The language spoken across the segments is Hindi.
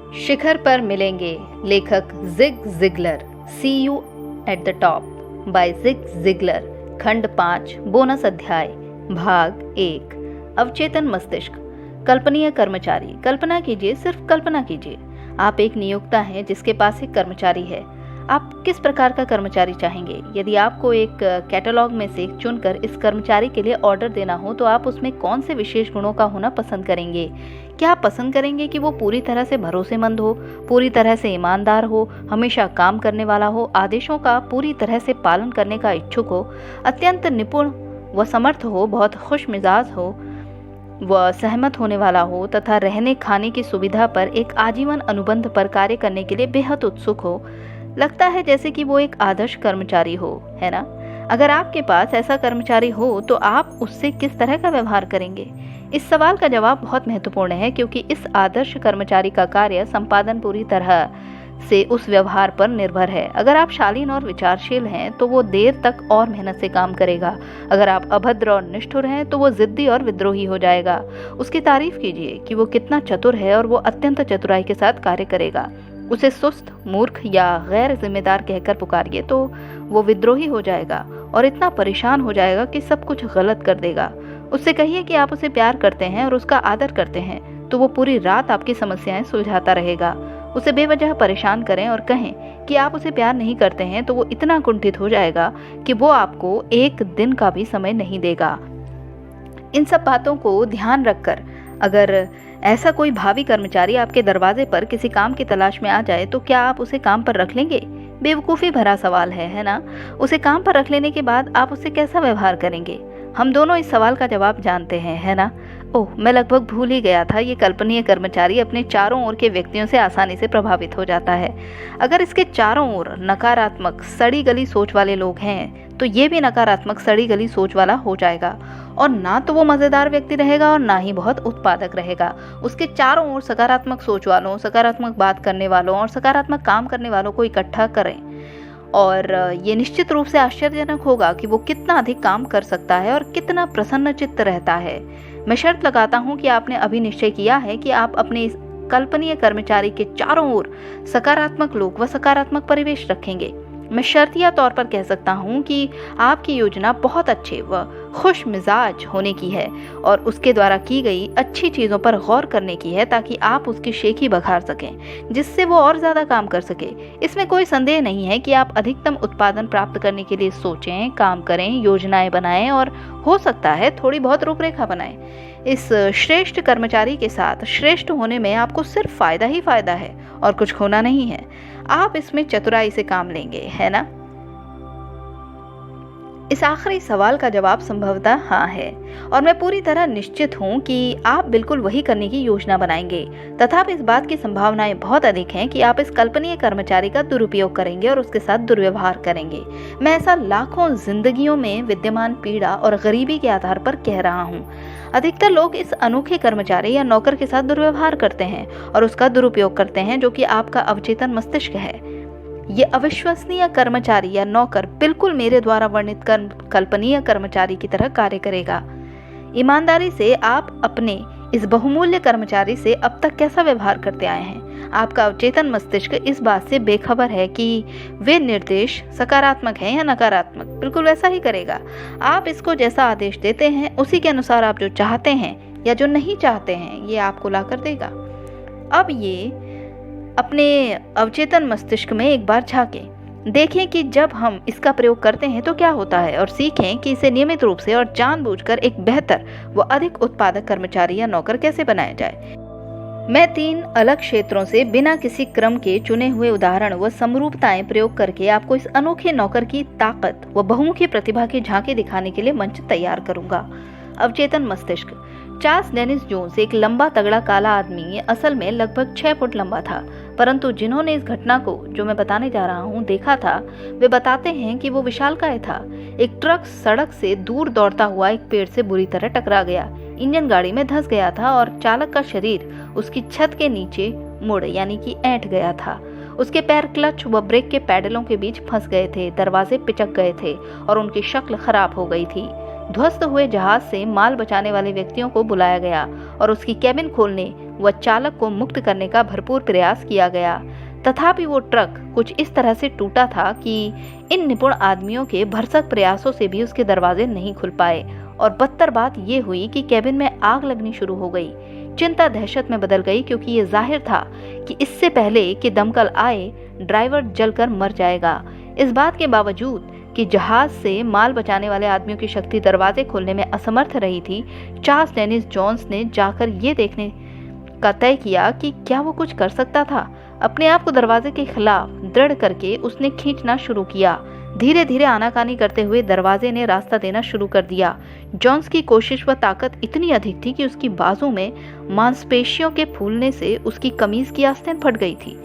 शिखर पर मिलेंगे। लेखक Zig Ziglar. See you at the top by Zig Ziglar. खंड 5 बोनस अध्याय भाग 1 अवचेतन मस्तिष्क। कल्पनीय कर्मचारी। कल्पना कीजिए, सिर्फ कल्पना कीजिए, आप एक नियोक्ता हैं जिसके पास एक कर्मचारी है। आप किस प्रकार का कर्मचारी चाहेंगे? यदि आपको एक कैटलॉग में से चुनकर इस कर्मचारी के लिए ऑर्डर देना हो तो आप उसमें कौन से विशेष गुणों का होना पसंद करेंगे? क्या आप पसंद करेंगे कि वो पूरी तरह से भरोसेमंद हो, पूरी तरह से ईमानदार हो, हमेशा काम करने वाला हो, आदेशों का पूरी तरह से पालन करने का इच्छुक हो, अत्यंत निपुण व समर्थ हो, बहुत खुश मिजाज हो, वह सहमत होने वाला हो तथा रहने खाने की सुविधा पर एक आजीवन अनुबंध पर कार्य करने के लिए बेहद उत्सुक हो? लगता है जैसे कि वो एक आदर्श कर्मचारी हो, है ना? अगर आपके पास ऐसा कर्मचारी हो तो आप उससे किस तरह का व्यवहार करेंगे? इस सवाल का जवाब बहुत महत्वपूर्ण है, क्योंकि इस आदर्श कर्मचारी का कार्य संपादन पूरी तरह से उस व्यवहार पर निर्भर है। अगर आप शालीन और विचारशील हैं तो वो देर तक और मेहनत से काम करेगा। अगर आप अभद्र और निष्ठुर हैं तो वो जिद्दी और विद्रोही हो जाएगा। उसकी तारीफ कीजिए कि वो कितना चतुर है और वो अत्यंत चतुराई के साथ कार्य करेगा। उसे सुस्त, मूर्ख या गैर जिम्मेदार कहकर पुकारिए तो वो विद्रोही हो जाएगा और इतना परेशान हो जाएगा कि सब कुछ गलत कर देगा। उससे कहिए कि आप उसे प्यार करते हैं और उसका आदर करते हैं, तो वो पूरी रात आपकी समस्याएं सुलझाता रहेगा। उसे बेवजह परेशान करें और कहें कि आप उसे प्यार नहीं करते हैं, तो वो इतना कुंठित हो जाएगा कि वो आपको एक दिन का भी समय नहीं देगा। इन सब बातों को ध्यान रखकर अगर ऐसा कोई भावी कर्मचारी आपके दरवाजे पर किसी काम की तलाश में आ जाए तो क्या आप उसे काम पर रख लेंगे? बेवकूफ़ी भरा सवाल है ना? उसे काम पर रख लेने के बाद आप उससे कैसा व्यवहार करेंगे? हम दोनों इस सवाल का जवाब जानते हैं, है ना? ओह, मैं लगभग भूल ही गया था, ये कल्पनीय कर्मचारी अपने चारों ओर के व्यक्तियों से आसानी से प्रभावित हो जाता है। अगर इसके चारों ओर नकारात्मक सड़ी गली सोच वाले लोग हैं तो ये भी नकारात्मक सड़ी गली सोच वाला हो जाएगा, और ना तो वो मज़ेदार व्यक्ति रहेगा और ना ही बहुत उत्पादक रहेगा। उसके चारों ओर सकारात्मक सोच वालों, सकारात्मक बात करने वालों और सकारात्मक काम करने वालों को इकट्ठा करें, और ये निश्चित रूप से आश्चर्यजनक होगा कि वो कितना अधिक काम कर सकता है और कितना प्रसन्न चित्त रहता है। मैं शर्त लगाता हूँ कि आपने अभी निश्चय किया है कि आप अपने इस कल्पनीय कर्मचारी के चारों ओर सकारात्मक लोग व सकारात्मक परिवेश रखेंगे। मैं शर्तिया तौर पर कह सकता हूँ कि आपकी योजना बहुत अच्छे व खुश मिजाज होने की है और उसके द्वारा की गई अच्छी चीज़ों पर गौर करने की है, ताकि आप उसकी शेखी बघार सकें, जिससे वो और ज़्यादा काम कर सके। इसमें कोई संदेह नहीं है कि आप अधिकतम उत्पादन प्राप्त करने के लिए सोचें, काम करें, योजनाएं बनाएं और हो सकता है थोड़ी बहुत रूपरेखा बनाएं। इस श्रेष्ठ कर्मचारी के साथ श्रेष्ठ होने में आपको सिर्फ फायदा ही फायदा है और कुछ खोना नहीं है। आप इसमें चतुराई से काम लेंगे, है ना? इस आखिरी सवाल का जवाब संभवतः हाँ है, और मैं पूरी तरह निश्चित हूँ कि आप बिल्कुल वही करने की योजना बनाएंगे। तथापि इस बात की संभावनाएं बहुत अधिक हैं कि आप इस कल्पनीय कर्मचारी का दुरुपयोग करेंगे और उसके साथ दुर्व्यवहार करेंगे। मैं ऐसा लाखों जिंदगियों में विद्यमान पीड़ा और गरीबी के आधार पर कह रहा हूँ। अधिकतर लोग इस अनोखे कर्मचारी या नौकर के साथ दुर्व्यवहार करते हैं और उसका दुरुपयोग करते हैं, जो कि आपका अवचेतन मस्तिष्क है। ये अविश्वसनीय कर्मचारी या नौकर बिल्कुल मेरे द्वारा वर्णित कल्पनीय कर्मचारी की तरह कार्य करेगा। ईमानदारी से आप अपने इस बहुमूल्य कर्मचारी से अब तक कैसा व्यवहार करते आए हैं? आपका अवचेतन मस्तिष्क इस बात से बेखबर है कि वे निर्देश सकारात्मक हैं या नकारात्मक। बिल्कुल वैसा ही करेगा। आप इसको जैसा आदेश देते हैं उसी के अनुसार आप जो चाहते हैं या जो नहीं चाहते हैं ये आपको ला कर देगा। अब ये अपने अवचेतन मस्तिष्क में एक बार झांकें, देखें कि जब हम इसका प्रयोग करते हैं तो क्या होता है, और सीखें कि इसे नियमित रूप से और जानबूझकर एक बेहतर व अधिक उत्पादक कर्मचारी या नौकर कैसे बनाया जाए। मैं 3 अलग क्षेत्रों से बिना किसी क्रम के चुने हुए उदाहरण व समरूपताएं प्रयोग करके आपको इस अनोखे नौकर की ताकत व बहुमुखी प्रतिभा की झांकी दिखाने के लिए मंच तैयार करूंगा। अवचेतन मस्तिष्क। चार्ल्स डेनिस जोन्स एक लंबा तगड़ा काला आदमी असल में लगभग 6 फुट लंबा था, परंतु जिन्होंने इस घटना को जो मैं बताने जा रहा हूँ देखा था वे बताते हैं कि वो विशालकाय था। एक ट्रक सड़क से दूर दौड़ता हुआ एक पेड़ से बुरी तरह टकरा गया। इंजन गाड़ी में धंस गया था और चालक का शरीर उसकी छत के नीचे मुड़ यानी कि ऐंठ गया था। उसके पैर क्लच व ब्रेक के पैडलों के बीच फंस गए थे, दरवाजे पिचक गए थे और उनकी शक्ल खराब हो गई थी। ध्वस्त हुए जहाज से माल बचाने वाले व्यक्तियों को बुलाया गया और उसकी केबिन खोलने व चालक को मुक्त करने का भरपूर प्रयास किया गया। तथापि वो ट्रक कुछ इस तरह से टूटा था कि इन निपुण आदमियों के भरसक प्रयासों से भी उसके दरवाजे नहीं खुल पाए और बदतर बात ये हुई कि केबिन में आग लगनी शुरू हो गई। चिंता दहशत में बदल गई, क्योंकि ये जाहिर था कि इससे पहले कि दमकल आए ड्राइवर जलकर मर जाएगा। इस बात के बावजूद कि जहाज से माल बचाने वाले आदमियों की शक्ति दरवाजे खोलने में असमर्थ रही थी, चार्ल्स डेनिस जोन्स ने जाकर ये देखने का तय किया कि क्या वो कुछ कर सकता था। अपने आप को दरवाजे के खिलाफ दृढ़ करके उसने खींचना शुरू किया। धीरे धीरे आनाकानी करते हुए दरवाजे ने रास्ता देना शुरू कर दिया। जोन्स की कोशिश व ताकत इतनी अधिक थी कि उसकी बाजू में मांसपेशियों के फूलने से उसकी कमीज की आस्तीन फट गई थी।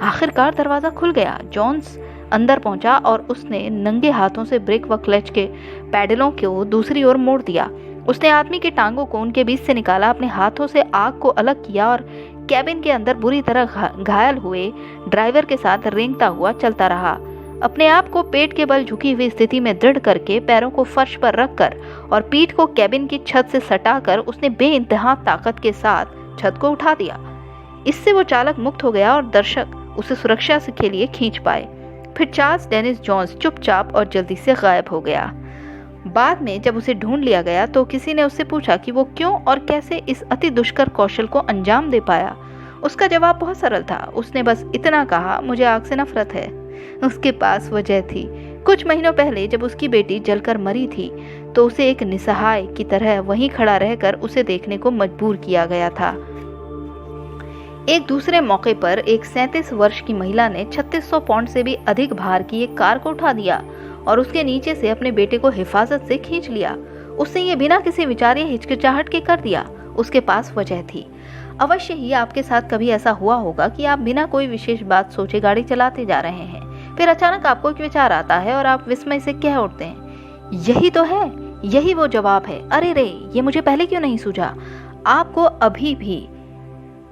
आखिरकार दरवाजा खुल गया। जोन्स अंदर पहुंचा और उसने नंगे हाथों से ब्रेक व क्लच के पैडलों को दूसरी ओर मोड़ दिया। उसने आदमी के टांगों को उनके बीच से निकाला, अपने हाथों से आग को अलग किया और कैबिन के अंदर बुरी तरह घायल हुए ड्राइवर के साथ रेंगता हुआ चलता रहा। अपने आप को पेट के बल झुकी हुई स्थिति में दृढ़ करके पैरों को फर्श पर रखकर और पीठ को कैबिन की छत से सटाकर उसने बेइंतहा ताकत के साथ छत को उठा दिया। इससे वो चालक मुक्त हो गया और दर्शक उसे सुरक्षा के लिए खींच पाए। फिर चार्ल्स डेनिस जोन्स चुपचाप और जल्दी से गायब हो गया। बाद में जब उसे ढूंढ लिया गया तो किसी ने उससे पूछा कि वो क्यों और कैसे इस अति दुष्कर कौशल को अंजाम दे पाया। उसका जवाब बहुत सरल था। उसने बस इतना कहा, मुझे आग से नफरत है। उसके पास वजह थी। कुछ महीनों पहले जब उसकी बेटी जलकर मरी थी तो उसे एक निसहाय की तरह वहीं खड़ा रहकर उसे देखने को मजबूर किया गया था। एक दूसरे मौके पर एक 37 वर्ष की महिला ने 3600 पाउंड से भी अधिक भार की एक कार को उठा दिया और उसके नीचे से अपने बेटे को हिफाजत से खींच लिया। उसने ये बिना किसी विचार या हिचकिचाहट के कर दिया। उसके पास वजह थी। अवश्य ही आपके साथ कभी ऐसा हुआ होगा कि आप बिना कोई विशेष बात सोचे गाड़ी चलाते जा रहे हैं, फिर अचानक आपको एक विचार आता है और आप विस्मय से कह उठते हैं, यही तो है, यही वो जवाब है। अरे रे, ये मुझे पहले क्यों नहीं सूझा। आपको अभी भी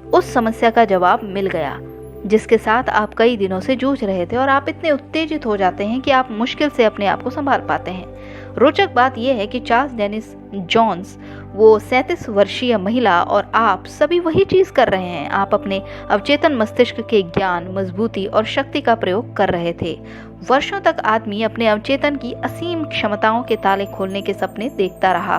उस समस्या का जवाब मिल गया जिसके साथ आप कई दिनों से जूझ रहे थे और आप इतने उत्तेजित हो जाते हैं कि आप मुश्किल से अपने आप को संभाल पाते हैं। रोचक बात यह है कि चार्ल्स डेनिस जोन्स, वो 37 वर्षीय महिला और आप सभी वही चीज कर रहे हैं। आप अपने अवचेतन मस्तिष्क के ज्ञान, मजबूती और शक्ति का प्रयोग कर रहे थे। वर्षों तक आदमी अपने अवचेतन की असीम क्षमताओं के ताले खोलने के सपने देखता रहा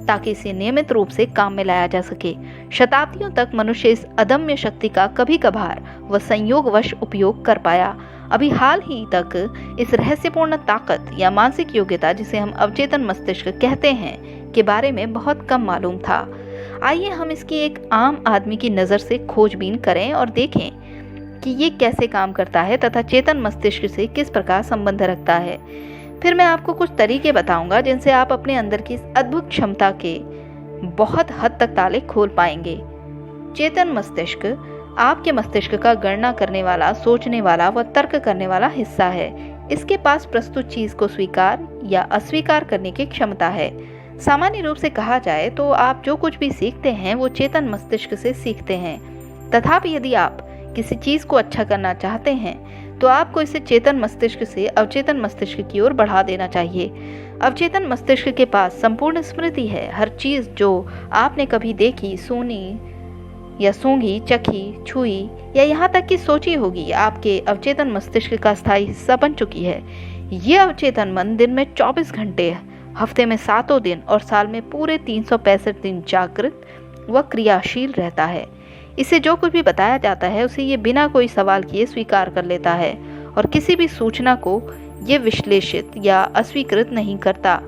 ताकि इसे नियमित रूप से काम में लाया जा सके। शताब्दियों तक मनुष्य इस अदम्य शक्ति का कभी कभार व संयोगवश उपयोग कर पाया। अभी हाल ही तक इस रहस्यपूर्ण ताकत या मानसिक योग्यता जिसे हम अवचेतन मस्तिष्क कहते हैं के बारे में बहुत कम मालूम था। आइए हम इसकी एक आम आदमी की नज़र से खोजबीन करें और देखें कि ये कैसे काम करता है तथा चेतन मस्तिष्क से किस प्रकार संबंध रखता है। फिर मैं आपको कुछ तरीके बताऊंगा जिनसे आप अपने अंदर की इस अद्भुत क्षमता के बहुत हद तक ताले खोल पाएंगे। चेतन मस्तिष्क आपके मस्तिष्क का गणना करने वाला, सोचने वाला व तर्क करने वाला हिस्सा है। इसके पास प्रस्तुत चीज को स्वीकार या अस्वीकार करने की क्षमता है। सामान्य रूप से कहा जाए तो आप जो कुछ भी सीखते हैं वो चेतन मस्तिष्क से सीखते हैं। तथापि यदि आप किसी चीज को अच्छा करना चाहते हैं तो आपको इसे चेतन मस्तिष्क से अवचेतन मस्तिष्क की ओर बढ़ा देना चाहिए। अवचेतन मस्तिष्क के पास संपूर्ण स्मृति है। हर चीज जो आपने कभी देखी, सुनी या सूंघी, चखी, छुई या यहाँ तक कि सोची होगी, आपके अवचेतन मस्तिष्क का स्थायी हिस्सा बन चुकी है। ये अवचेतन मन दिन में 24 घंटे, हफ्ते में 7 दिन और साल में पूरे 365 दिन जागृत व क्रियाशील रहता है। इसे जो कुछ भी बताया जाता है उसे ये बिना कोई सवाल किए स्वीकार कर लेता है और किसी भी सूचना को ये विश्लेषित या अस्वीकृत नहीं करता।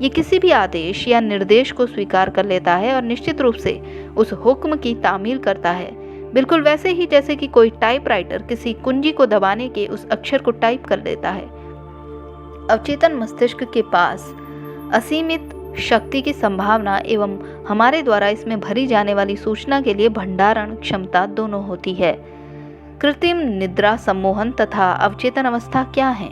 ये किसी भी आदेश या निर्देश को स्वीकार कर लेता है और निश्चित रूप से उस हुक्म की तामील करता है, बिल्कुल वैसे ही जैसे कि कोई टाइपराइटर किसी कुंजी को दबाने के उस अक्षर को टाइप कर देता है। अवचेतन मस्तिष्क के पास असीमित शक्ति की संभावना एवं हमारे द्वारा इसमें भरी जाने वाली सूचना के लिए भंडारण क्षमता दोनों होती है। कृत्रिम निद्रा, सम्मोहन तथा अवचेतन अवस्था क्या है?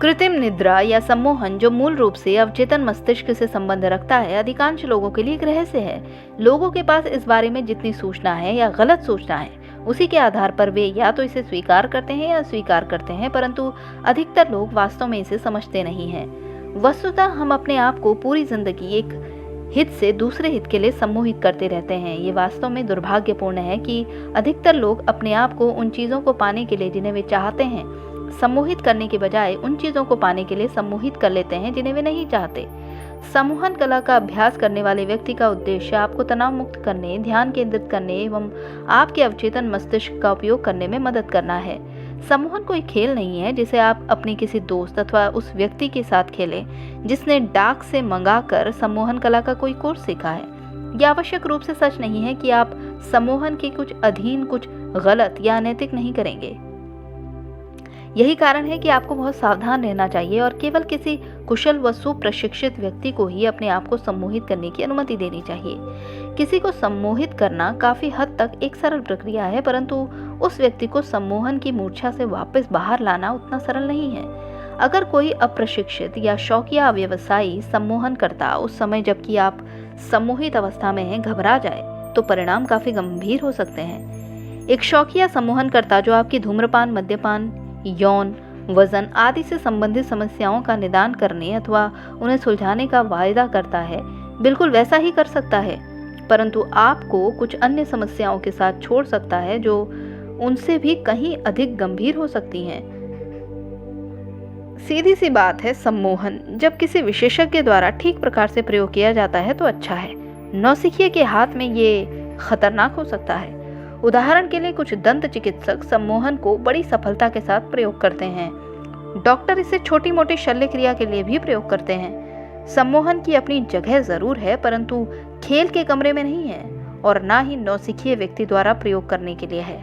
कृत्रिम निद्रा या सम्मोहन, जो मूल रूप से अवचेतन मस्तिष्क से संबंध रखता है, अधिकांश लोगों के लिए एक रहस्य है। लोगों के पास इस बारे में जितनी सूचना है या गलत सूचना है, उसी के आधार पर वे या तो इसे स्वीकार करते हैं या अस्वीकार करते हैं, परंतु अधिकतर लोग वास्तव में इसे समझते नहीं हैं। वस्तुतः हम अपने आप को पूरी जिंदगी एक हित से दूसरे हित के लिए सम्मोहित करते रहते हैं। ये वास्तव में दुर्भाग्यपूर्ण है कि अधिकतर लोग अपने आप को उन चीज़ों को पाने के लिए जिन्हें वे चाहते हैं सम्मोहित करने के बजाय उन चीज़ों को पाने के लिए सम्मोहित कर लेते हैं जिन्हें वे नहीं चाहते। सम्मोहन कला का अभ्यास करने वाले व्यक्ति का उद्देश्य आपको तनाव मुक्त करने, ध्यान केंद्रित करने एवं आपके अवचेतन मस्तिष्क का उपयोग करने में मदद करना है। सम्मोहन कोई खेल नहीं है जिसे आप अपने किसी दोस्त अथवा उस व्यक्ति के साथ खेलें जिसने डाक से मंगाकर सम्मोहन कला का कोई कोर्स सीखा है। यह आवश्यक रूप से सच नहीं है कि आप सम्मोहन के कुछ अधीन कुछ गलत या अनैतिक नहीं करेंगे। यही कारण है कि आपको बहुत सावधान रहना चाहिए और केवल किसी कुशल व सुप्रशिक्षित व्यक्ति को ही अपने आप को सम्मोहित करने की अनुमति देनी चाहिए। किसी को सम्मोहित करना काफी हद तक एक सरल प्रक्रिया है, परंतु उस व्यक्ति को सम्मोहन की मूर्छा से वापस बाहर लाना उतना सरल नहीं है। अगर कोई अप्रशिक्षित या शौकिया व्यवसायी सम्मोहन करता उस समय जबकि आप सम्मोहित अवस्था में हैं घबरा जाए तो परिणाम काफी गंभीर हो सकते हैं। एक शौकिया सम्मोहनकर्ता जो आपकी धूम्रपान, मद्यपान, यौन, वजन आदि से संबंधित समस्याओं का निदान करने अथवा उन्हें सुलझाने का वायदा करता है, बिल्कुल वैसा ही कर सकता है, परंतु आपको कुछ अन्य समस्याओं के साथ छोड़ सकता है जो उनसे भी कहीं अधिक गंभीर हो सकती हैं। सीधी सी बात है, सम्मोहन जब किसी विशेषज्ञ द्वारा ठीक प्रकार से प्रयोग किया जाता है तो अच्छा है। नौसिखिए के हाथ में ये खतरनाक हो सकता है। उदाहरण के लिए कुछ दंत चिकित्सक सम्मोहन को बड़ी सफलता के साथ प्रयोग करते हैं। डॉक्टर इसे छोटी मोटी शल्य क्रिया के लिए भी प्रयोग करते हैं। सम्मोहन की अपनी जगह जरूर है, परंतु खेल के कमरे में नहीं है और ना ही नौसिखिए व्यक्ति द्वारा प्रयोग करने के लिए है।